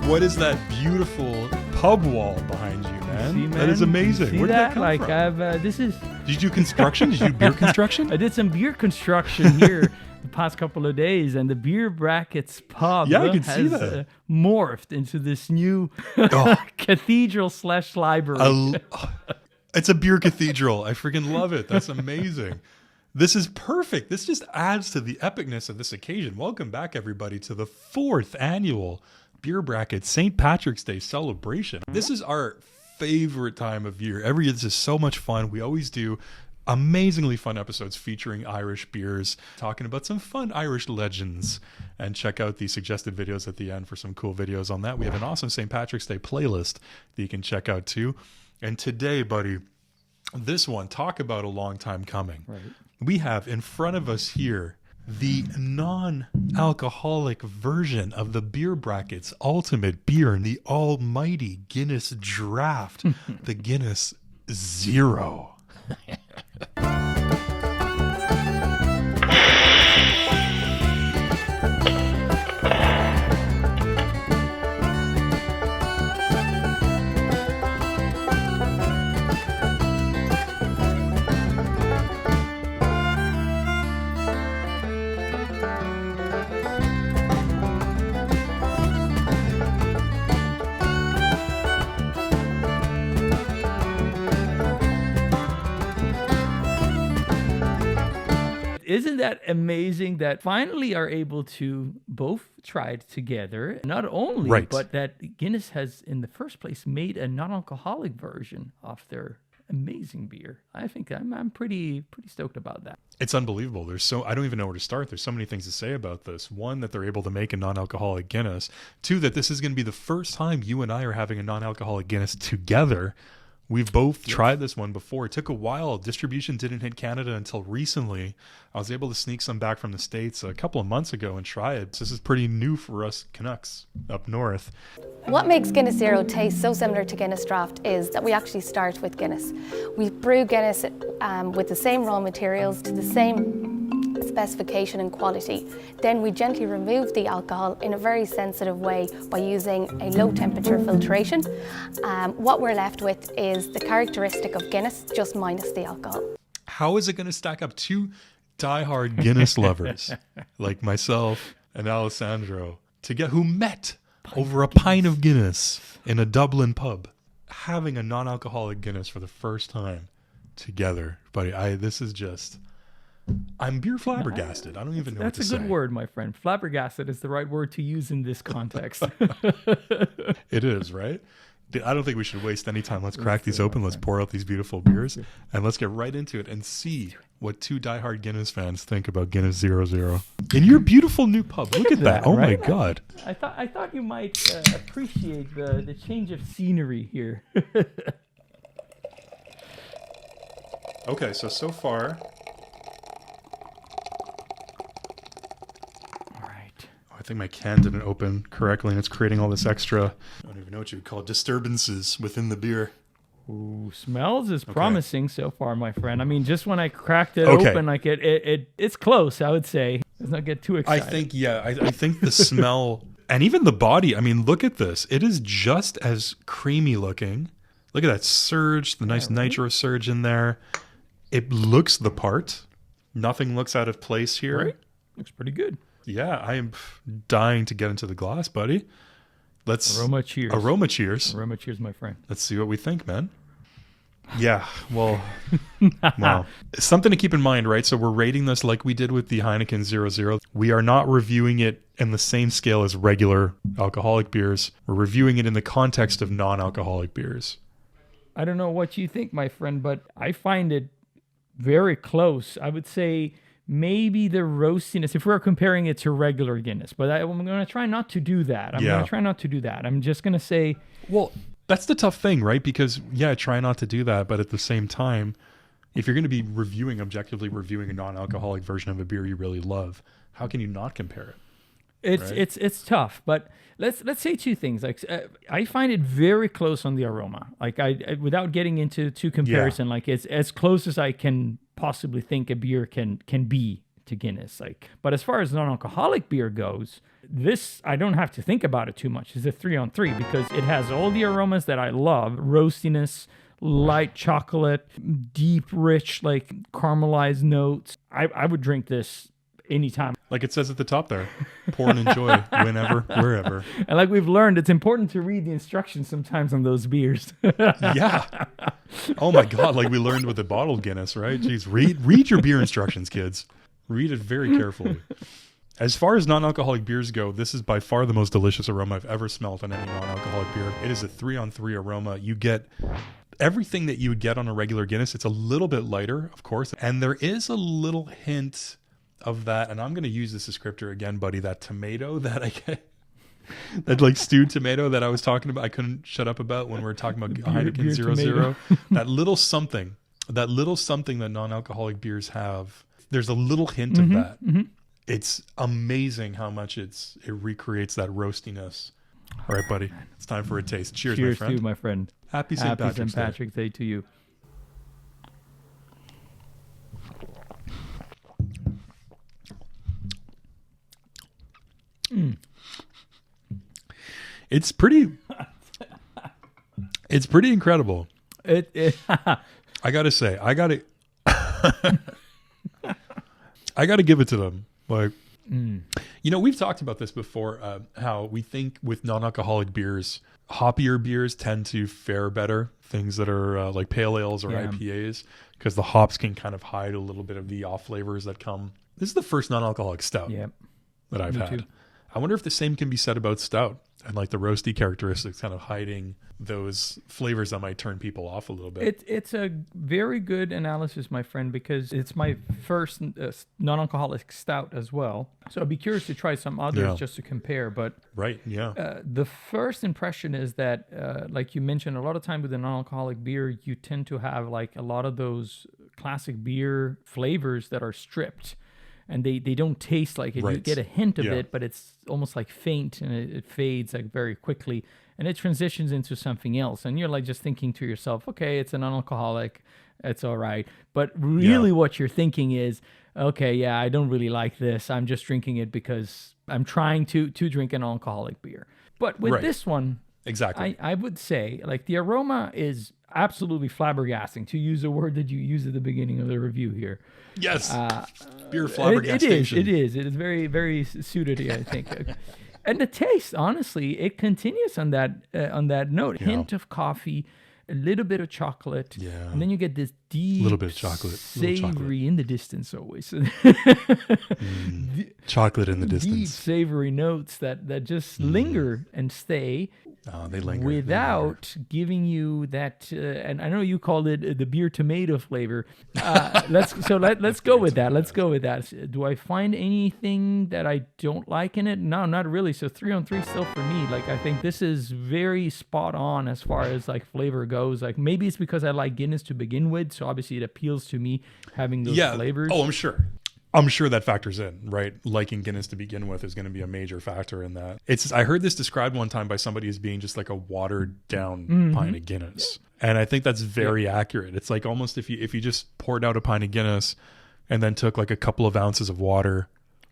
What is that beautiful pub wall behind you, man? See, man? That is amazing. See Where did that come like from? I've this is. Did you do construction? Did you do beer construction? I did some beer construction here the past couple of days, and the Beer Brackets pub Yeah, I can has see that. Morphed into this new Oh. cathedral/library. It's a beer cathedral. I freaking love it. That's amazing. This is perfect. This just adds to the epicness of this occasion. Welcome back, everybody, to the 4th annual Beer Bracket St. Patrick's Day celebration. This is our favorite time of year. Every year, this is so much fun. We always do amazingly fun episodes featuring Irish beers, talking about some fun Irish legends. And check out the suggested videos at the end for some cool videos on that. We have an awesome St. Patrick's Day playlist that you can check out too. And today, buddy, this one, talk about a long time coming. Right. We have in front of us here the non-alcoholic version of the Beer Bracket's ultimate beer and the almighty Guinness Draught, the Guinness Zero. Isn't that amazing that finally are able to both try it together? Not only, Right. but that Guinness has, in the first place, made a non-alcoholic version of their amazing beer. I think I'm pretty stoked about that. It's unbelievable. I don't even know where to start. There's so many things to say about this. One, that they're able to make a non-alcoholic Guinness. Two, that this is going to be the first time you and I are having a non-alcoholic Guinness together. We've both tried this one before. It took a while. Distribution didn't hit Canada until recently. I was able to sneak some back from the States a couple of months ago and try it. This is pretty new for us Canucks up north. What makes Guinness Zero taste so similar to Guinness Draught is that we actually start with Guinness. We brew Guinness with the same raw materials to the same specification and quality. Then we gently remove the alcohol in a very sensitive way by using a low temperature filtration. What we're left with is the characteristic of Guinness, just minus the alcohol. How is it going to stack up? Two diehard Guinness lovers like myself and Alessandro who met over a pint of Guinness in a Dublin pub, having a non-alcoholic Guinness for the first time together. Buddy, I'm beer flabbergasted. I don't even know what to say. That's a good word, my friend. Flabbergasted is the right word to use in this context. It is, right? I don't think we should waste any time. Let's crack these open. Let's pour out these beautiful beers, and let's get right into it and see what two diehard Guinness fans think about Guinness 00 in your beautiful new pub. Look at that! Oh right? my God! I thought you might appreciate the change of scenery here. Okay, so far. I think my can didn't open correctly, and it's creating all this extra, I don't even know what you would call it, disturbances within the beer. Ooh, smells is promising so far, my friend. I mean, just when I cracked it open, like it's close, I would say. Let's not get too excited. I think the smell and even the body, I mean, look at this. It is just as creamy looking. Look at that surge, the nice nitro surge in there. It looks the part. Nothing looks out of place here. Right? Looks pretty good. Yeah, I am dying to get into the glass, buddy. Aroma cheers. Aroma cheers. Aroma cheers, my friend. Let's see what we think, man. Yeah, well, wow. Something to keep in mind, right? So we're rating this like we did with the Heineken 00. We are not reviewing it in the same scale as regular alcoholic beers. We're reviewing it in the context of non-alcoholic beers. I don't know what you think, my friend, but I find it very close. I would say maybe the roastiness, if we're comparing it to regular Guinness, but I'm going to try not to do that. I'm just going to say... Well, that's the tough thing, right? Because, try not to do that. But at the same time, if you're going to be objectively reviewing a non-alcoholic version of a beer you really love, how can you not compare it? It's tough, but let's say two things. Like I find it very close on the aroma. Like I without getting into comparison, like it's as close as I can possibly think a beer can be to Guinness. Like, but as far as non-alcoholic beer goes, this I don't have to think about it too much. It's a 3-on-3 because it has all the aromas that I love: roastiness, light chocolate, deep, rich, like caramelized notes. I would drink this anytime. Like it says at the top there, pour and enjoy whenever, wherever. And like we've learned, it's important to read the instructions sometimes on those beers. Yeah. Oh my God. Like we learned with the bottled Guinness, right? Jeez, read your beer instructions, kids. Read it very carefully. As far as non-alcoholic beers go, this is by far the most delicious aroma I've ever smelled on any non-alcoholic beer. It is a 3-on-3 aroma. You get everything that you would get on a regular Guinness. It's a little bit lighter, of course. And there is a little hint of that. And I'm going to use this descriptor again, buddy, that tomato that I get. That like stewed tomato that I was talking about, I couldn't shut up about when we were talking about Heineken beer 0.0. That little something that non-alcoholic beers have. There's a little hint of that. Mm-hmm. It's amazing how much it recreates that roastiness. All right, buddy, it's time for a taste. Cheers, Cheers my friend. to you, my friend. Happy St. Patrick's Day. Patrick's Day to you. It's pretty incredible. I gotta say, I gotta give it to them. Like, you know, we've talked about this before, how we think with non-alcoholic beers, hoppier beers tend to fare better. Things that are like pale ales or IPAs, because the hops can kind of hide a little bit of the off flavors that come. This is the first non-alcoholic stout that I've had. Too. I wonder if the same can be said about stout and like the roasty characteristics kind of hiding those flavors that might turn people off a little bit. It's a very good analysis, my friend, because it's my first non-alcoholic stout as well. So I'd be curious to try some others just to compare. But the first impression is that, like you mentioned, a lot of time with a non-alcoholic beer, you tend to have like a lot of those classic beer flavors that are stripped. And they don't taste like it. Right. You get a hint of it, but it's almost like faint, and it fades like very quickly, and it transitions into something else. And you're like just thinking to yourself, okay, it's a non-alcoholic, it's all right. But really what you're thinking is, okay, I don't really like this. I'm just drinking it because I'm trying to drink an alcoholic beer. But with this one, exactly, I would say like the aroma is absolutely flabbergasting, to use a word that you used at the beginning of the review here. Yes. Beer flabbergastation. It is very, very suited here, I think. And the taste, honestly, it continues on that note. Hint of coffee, a little bit of chocolate, and then you get this deep, little bit of chocolate, savory in the distance always. Chocolate in the distance. Deep savory notes that just linger and stay. Oh, they linger without giving you that. And I know you called it the beer tomato flavor. Let's go with that. Let's go with that. Do I find anything that I don't like in it? No, not really. So 3-on-3 still for me. Like I think this is very spot on as far as like flavor goes. Like maybe it's because I like Guinness to begin with, so obviously it appeals to me having those flavors. Oh, I'm sure that factors in, right? Liking Guinness to begin with is going to be a major factor in that. I heard this described one time by somebody as being just like a watered down pint of Guinness. And I think that's very accurate. It's like almost if you just poured out a pint of Guinness and then took like a couple of ounces of water,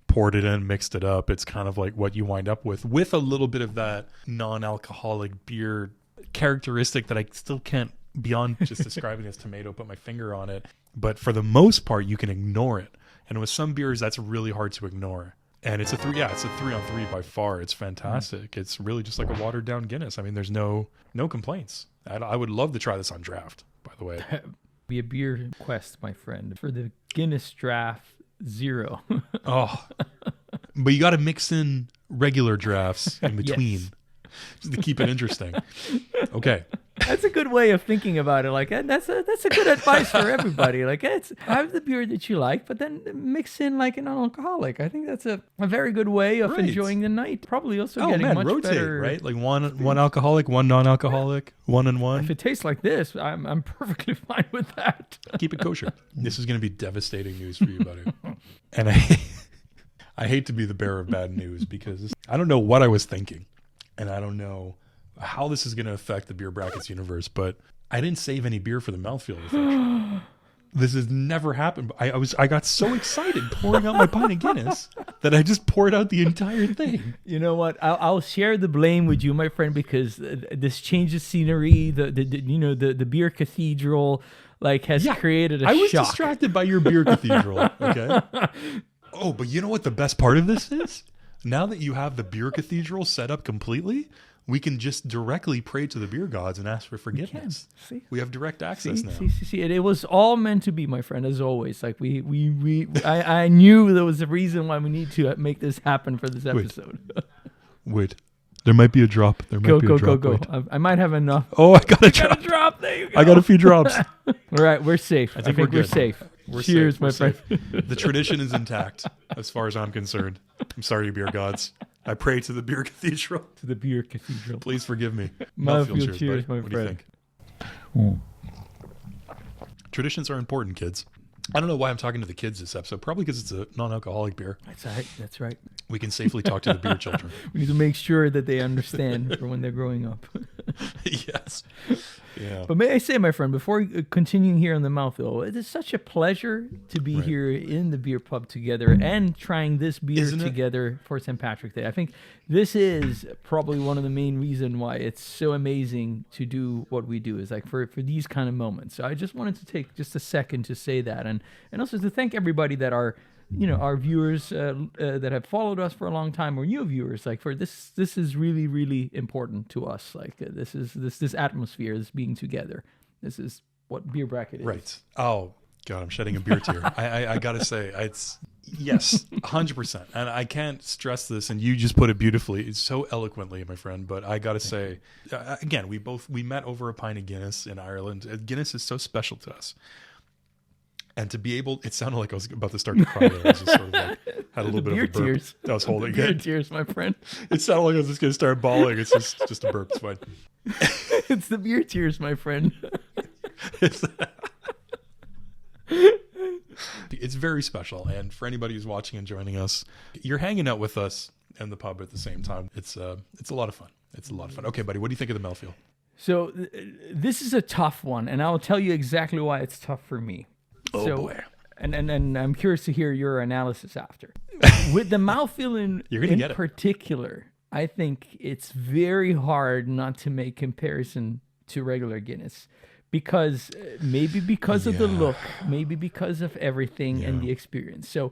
poured it in, mixed it up, it's kind of like what you wind up with a little bit of that non-alcoholic beer characteristic that I still can't, beyond just describing as tomato, put my finger on it. But for the most part, you can ignore it. And with some beers, that's really hard to ignore. And it's a 3-on-3 by far. It's fantastic. It's really just like a watered down Guinness. I mean, there's no complaints. I would love to try this on draft, by the way. Be a beer quest, my friend, for the Guinness Draught 0. Oh, but you got to mix in regular drafts in between. Yes. Just to keep it interesting. Okay. That's a good way of thinking about it. Like that's a good advice for everybody. Like have the beer that you like, but then mix in like an non-alcoholic. I think that's a very good way of enjoying the night. Probably also getting much rotate, better. Right? Like one alcoholic, one non-alcoholic, one and one. If it tastes like this, I'm perfectly fine with that. Keep it kosher. This is going to be devastating news for you, buddy. And I hate to be the bearer of bad news because I don't know what I was thinking. And I don't know how this is going to affect the Beer Brackets universe, but I didn't save any beer for the Mouthfeel reflection. This has never happened. I got so excited pouring out my pint of Guinness that I just poured out the entire thing. You know what? I'll share the blame with you, my friend, because this change of scenery, the beer cathedral, like has created a shock. I was distracted by your beer cathedral. Okay. Oh, but you know what the best part of this is? Now that you have the beer cathedral set up completely, we can just directly pray to the beer gods and ask for forgiveness. We have direct access now. See. It was all meant to be, my friend, as always. Like I knew there was a reason why we need to make this happen for this episode. Wait. There might be a drop. Go. I might have enough. Oh, I got a drop. There you go. I got a few drops. All right, we're safe. I think we're safe. Cheers, my friend. The tradition is intact as far as I'm concerned. I'm sorry, beer gods. I pray to the beer cathedral. To the beer cathedral. Please forgive me. Mouthfeel cheers, my what friend. do you think? Traditions are important, kids. I don't know why I'm talking to the kids this episode. Probably because it's a non-alcoholic beer. That's right. We can safely talk to the beer children. We need to make sure that they understand for when they're growing up. Yes. Yeah. But may I say, my friend, before continuing here on the Mouthfeel, it is such a pleasure to be here in the beer pub together and trying this beer together for St. Patrick's Day. I think this is probably one of the main reasons why it's so amazing to do what we do, is like for these kind of moments. So I just wanted to take just a second to say that, and also to thank everybody that are, our viewers that have followed us for a long time, or new viewers. Like for this is really, really important to us. Like this atmosphere, this being together. This is what Beer Bracket is. Right. Oh God, I'm shedding a beer tear. I gotta say, it's yes, 100%. And I can't stress this. And you just put it beautifully. It's so eloquently, my friend. But I gotta say, again, we met over a pint of Guinness in Ireland. Guinness is so special to us. And to be able, it sounded like I was about to start to cry there. I was just sort of like, had a little bit of a burp. Tears. I was holding beer it. Tears, my friend. It sounded like I was just going to start bawling. It's just a burp. It's fine. It's the beer tears, my friend. It's very special. And for anybody who's watching and joining us, you're hanging out with us in the pub at the same time. It's a lot of fun. It's a lot of fun. Okay, buddy, what do you think of the Mouthfeel? So this is a tough one, and I'll tell you exactly why it's tough for me. Oh, boy. And I'm curious to hear your analysis after. With the Mouthfeel in particular, I think it's very hard not to make comparison to regular Guinness, because maybe because of the look, maybe because of everything and the experience. So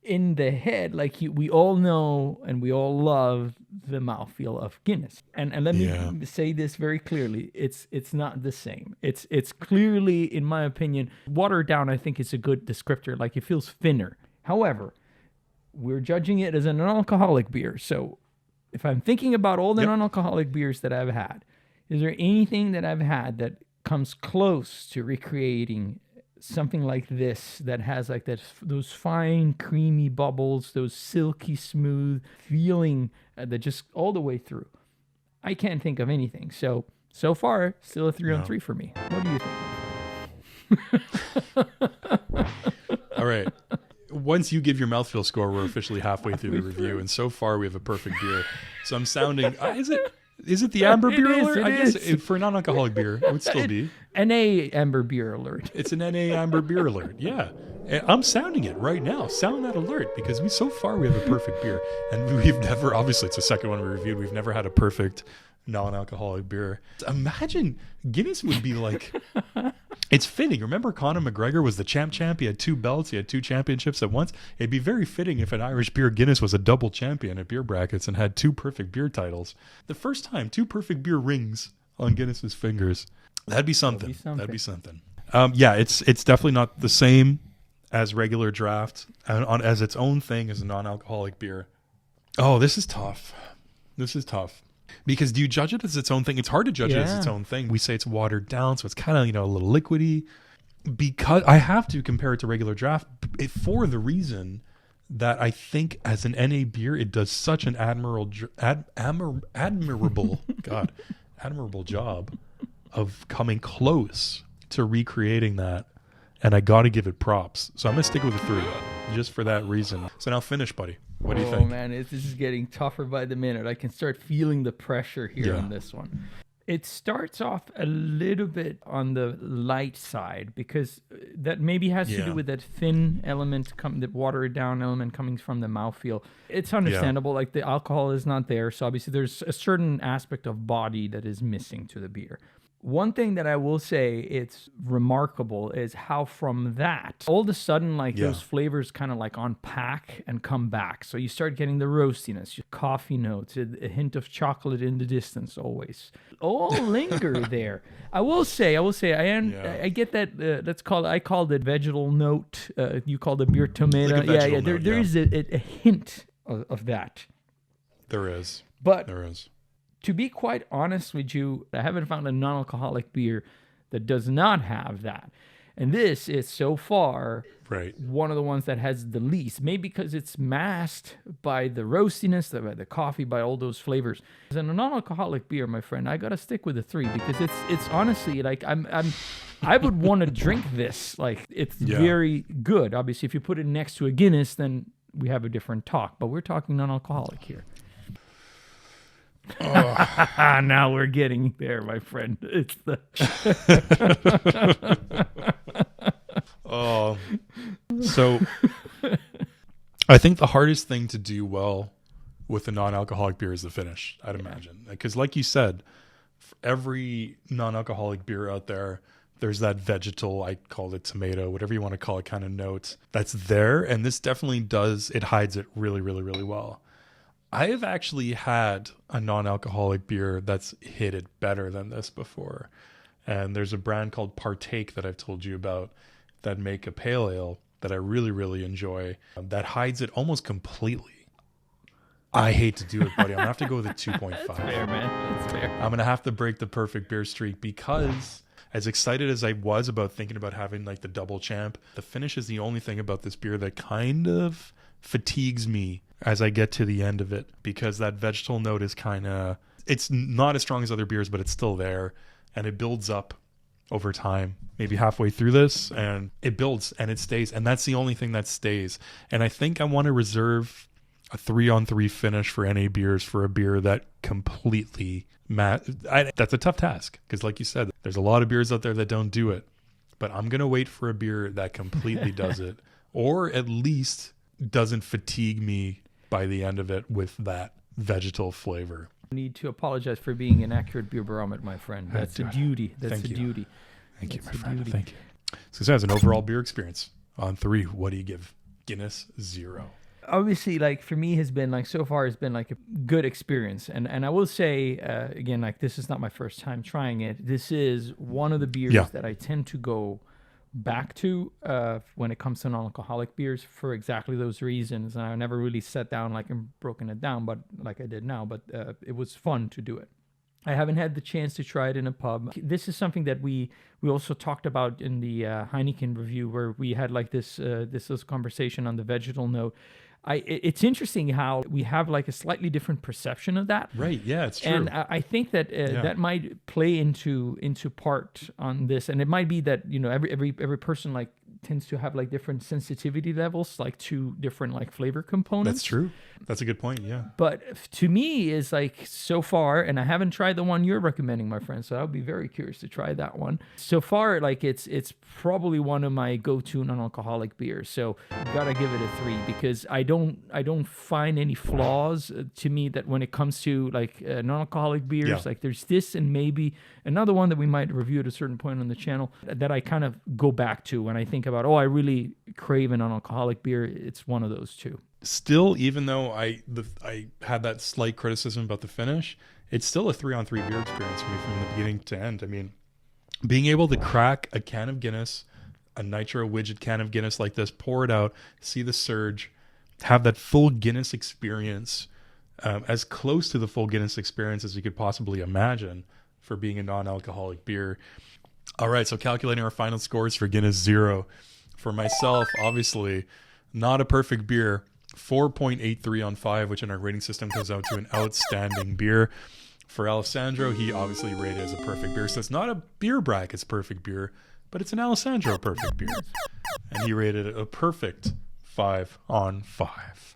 in the head, like we all know and we all love the mouthfeel of Guinness. And let me say this very clearly. It's not the same. It's clearly, in my opinion, watered down. I think it's a good descriptor. Like, it feels thinner. However, we're judging it as a non-alcoholic beer. So if I'm thinking about all the non-alcoholic beers that I've had, is there anything that I've had that comes close to recreating something like this, that has like those fine creamy bubbles, those silky smooth feeling that just all the way through? I can't think of anything. So far, still a 3 on 3 for me. What do you think? All right. Once you give your mouthfeel score, we're officially halfway through the review, and so far we have a perfect beer. So I'm sounding. Is it the amber beer alert? I guess for non-alcoholic beer, it would still be NA amber beer alert. It's an NA amber beer alert. Yeah, and I'm sounding it right now. Sound that alert, because so far we have a perfect beer, and we've never. Obviously, it's the second one we reviewed. We've never had a perfect non-alcoholic beer. Imagine Guinness would be like. It's fitting. Remember, Conor McGregor was the champ. He had 2 belts. He had 2 championships at once. It'd be very fitting if an Irish beer Guinness was a double champion at beer brackets and had 2 perfect beer titles. The first time, 2 perfect beer rings on Guinness's fingers. That'd be something. It's definitely not the same as regular draft as its own thing as a non-alcoholic beer. Oh, this is tough. Because do you judge it as its own thing? It's hard to judge it as its own thing. We say it's watered down, so it's kind of, a little liquidy. Because I have to compare it to regular draft for the reason that I think as an NA beer, it does such an admirable job of coming close to recreating that. And I got to give it props. So I'm going to stick with a 3 just for that reason. So now finish, buddy. What do you think? Oh, man, this is getting tougher by the minute. I can start feeling the pressure here on this one. It starts off a little bit on the light side because that maybe has to Yeah. do with that thin element, the watered down element coming from the mouthfeel. It's understandable, like the alcohol is not there, so obviously there's a certain aspect of body that is missing to the beer. One thing that I will say it's remarkable is how from that, all of a sudden, like those flavors kind of like unpack and come back. So you start getting the roastiness, your coffee notes, a hint of chocolate in the distance always. All linger there. I will say, I get that, I call it vegetal note. You call it beer tomato. Like a vegetal there note, is a hint of that. There is. But There is. to be quite honest with you, I haven't found a non-alcoholic beer that does not have that. And this is so far one of the ones that has the least. Maybe because it's masked by the roastiness, by the coffee, by all those flavors. As a non-alcoholic beer, my friend, I gotta stick with a 3 because it's honestly like I would want to drink this. Like it's very good. Obviously, if you put it next to a Guinness, then we have a different talk. But we're talking non-alcoholic here. Oh. Now we're getting there, my friend. It's the So I think the hardest thing to do well with a non-alcoholic beer is the finish, I'd imagine. Because like you said, for every non-alcoholic beer out there, there's that vegetal, I call it tomato, whatever you want to call it, kind of note that's there. And this definitely it hides it really, really, really well. I have actually had a non-alcoholic beer that's hit it better than this before. And there's a brand called Partake that I've told you about that make a pale ale that I really, really enjoy that hides it almost completely. I hate to do it, buddy. I'm going to have to go with a 2.5. That's fair, man. That's fair. I'm going to have to break the perfect beer streak because as excited as I was about thinking about having like the double champ, the finish is the only thing about this beer that kind of fatigues me as I get to the end of it, because that vegetal note is it's not as strong as other beers, but it's still there and it builds up over time, maybe halfway through this, and it builds and it stays. And that's the only thing that stays. And I think I want to reserve a 3-on-3 finish for NA beers for a beer that completely that's a tough task. Cause like you said, there's a lot of beers out there that don't do it, but I'm going to wait for a beer that completely does it, or at least doesn't fatigue me by the end of it with that vegetal flavor. I need to apologize for being an accurate beer barometer, my friend. That's a duty. That's a duty. Thank you, my friend. Thank you. So as an overall beer experience on 3, what do you give Guinness 0? Obviously, like for me has been like so far has been like a good experience, and I will say again, like this is not my first time trying it. This is one of the beers that I tend to go back to when it comes to non-alcoholic beers for exactly those reasons. And I never really sat down like and broken it down, but like I did now. But it was fun to do it. I haven't had the chance to try it in a pub. This is something that we also talked about in the Heineken review, where we had like this conversation on the vegetal note. It's interesting how we have like a slightly different perception of that. Right. Yeah, it's true. And I think that that might play into part on this. And it might be that, you know, every person like tends to have like different sensitivity levels, like to different like flavor components. That's true. That's a good point. Yeah. But to me is like so far, and I haven't tried the one you're recommending, my friend, so I'll be very curious to try that one. So far, like it's probably one of my go-to non-alcoholic beers. So gotta give it a 3 because I don't find any flaws to me that when it comes to like non-alcoholic beers, like there's this and maybe another one that we might review at a certain point on the channel that I kind of go back to when I think about, I really crave a non-alcoholic beer. It's one of those two. Still, even though I had that slight criticism about the finish, it's still a 3-on-3 beer experience for me from the beginning to end. I mean, being able to crack a can of Guinness, a nitro widget can of Guinness like this, pour it out, see the surge, have that full Guinness experience, as close to the full Guinness experience as you could possibly imagine for being a non-alcoholic beer. All right, so calculating our final scores for Guinness 0. For myself, obviously, not a perfect beer. 4.83 on 5, which in our rating system comes out to an outstanding beer. For Alessandro, he obviously rated it as a perfect beer. So it's not a beer bracket's perfect beer, but it's an Alessandro perfect beer. And he rated it a perfect 5 on 5.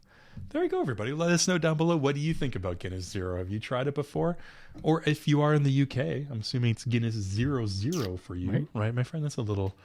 There you go, everybody. Let us know down below. What do you think about Guinness Zero? Have you tried it before? Or if you are in the UK, I'm assuming it's Guinness 00 for you, right, my friend? That's a little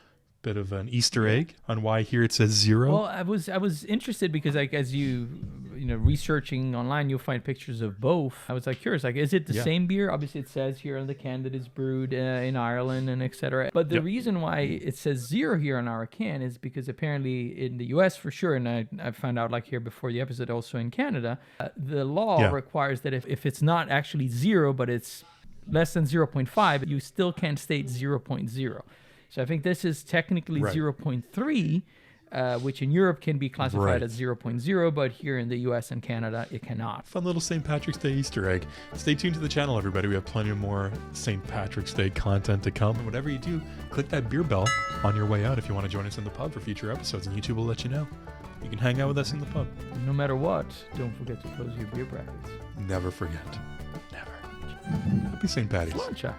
bit of an Easter egg on why here it says 0. Well, I was interested because like as you researching online, you'll find pictures of both. I was like curious, like is it the same beer? Obviously, it says here on the can that it's brewed in Ireland and etc. But the reason why it says 0 here on our can is because apparently in the US for sure, and I found out like here before the episode, also in Canada, the law requires that if it's not actually 0 but it's less than 0.5, you still can't state 0.0. So I think this is technically 0.3, which in Europe can be classified as 0.0, but here in the US and Canada, it cannot. Fun little St. Patrick's Day Easter egg. Stay tuned to the channel, everybody. We have plenty of more St. Patrick's Day content to come. And whatever you do, click that beer bell on your way out if you want to join us in the pub for future episodes, and YouTube will let you know. You can hang out with us in the pub. No matter what, don't forget to close your beer brackets. Never forget. Never. Happy St. Patty's. Sláinte.